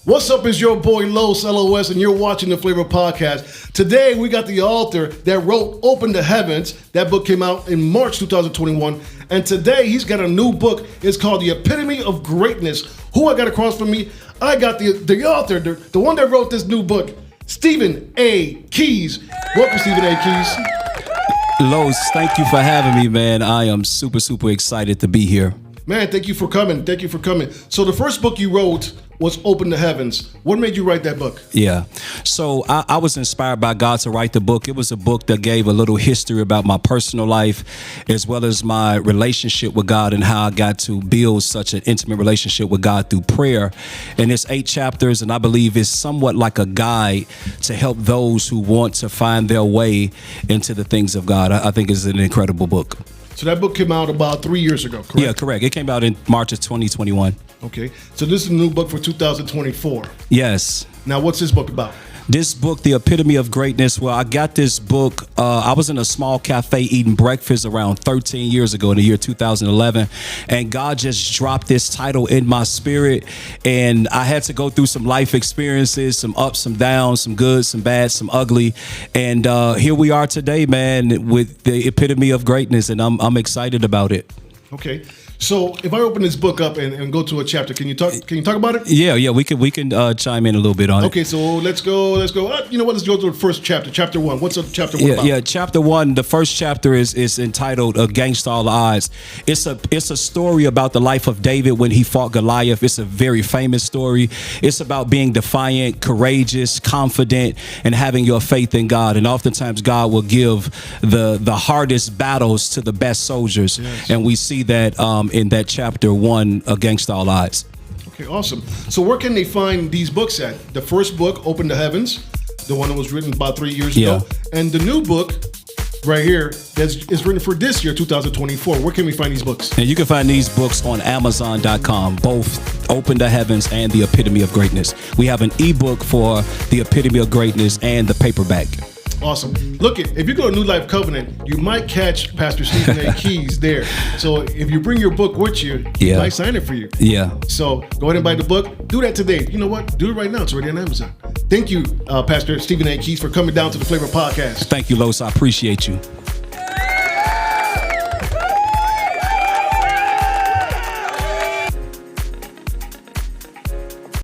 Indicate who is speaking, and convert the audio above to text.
Speaker 1: What's up? It's your boy Los LOS, and you're watching the Flavor Podcast. Today we got the author that wrote "Open the Heavens." That book came out in March 2021, and today he's got a new book. It's called "The Epitome of Greatness." Who I got across from me? I got the author, the one that wrote this new book, Stephen A. Keys. Welcome, Stephen A. Keys.
Speaker 2: Los, thank you for having me, man. I am super excited to be here.
Speaker 1: Man, thank you for coming. Thank you for coming. So the first book you wrote was "Open the Heavens." What made you write that book?
Speaker 2: Yeah. So I was inspired by God to write the book. It was a book that gave a little history about my personal life, as well as my relationship with God and how I got to build such an intimate relationship with God through prayer. And it's 8 chapters, and I believe it's somewhat like a guide to help those who want to find their way into the things of God. I think it's an incredible book.
Speaker 1: So that book came out about 3 years ago, correct?
Speaker 2: Yeah, correct. It came out in March of 2021.
Speaker 1: Okay. So this is a new book for 2024.
Speaker 2: Yes.
Speaker 1: Now, what's this book about?
Speaker 2: This book, The Epitome of Greatness, well, I got this book. I was in a small cafe eating breakfast around 13 years ago in the year 2011. And God just dropped this title in my spirit. And I had to go through some life experiences, some ups, some downs, some good, some bad, some ugly. And here we are today, man, with the Epitome of Greatness. And I'm excited about it.
Speaker 1: Okay. So if I open this book up and go to a chapter, can you talk about it?
Speaker 2: Yeah, we can chime in a little bit on it.
Speaker 1: Okay, so let's go. You know what? Let's go to the first chapter. Chapter 1. What's chapter 1 about?
Speaker 2: Yeah, chapter 1. The first chapter is entitled "Against All Odds." It's a story about the life of David when he fought Goliath. It's a very famous story. It's about being defiant, courageous, confident, and having your faith in God. And oftentimes God will give the hardest battles to the best soldiers. Yes. And we see that in that chapter 1, "Against All Odds."
Speaker 1: Okay, awesome. So where can they find these books at? The first book, "Open the Heavens," the one that was written about 3 years ago, and the new book right here is written for this year, 2024. Where can we find these books?
Speaker 2: And you can find these books on Amazon.com, both "Open the Heavens" and "The Epitome of Greatness." We have an ebook for "The Epitome of Greatness" and the paperback.
Speaker 1: Awesome. Look, if you go to New Life Covenant, you might catch Pastor Stephen A. Keys there. So if you bring your book with you, he might sign it for you.
Speaker 2: Yeah.
Speaker 1: So go ahead and buy the book. Do that today. You know what? Do it right now. It's already on Amazon. Thank you, Pastor Stephen A. Keys, for coming down to the Flavor Podcast.
Speaker 2: Thank you, Los. I appreciate you.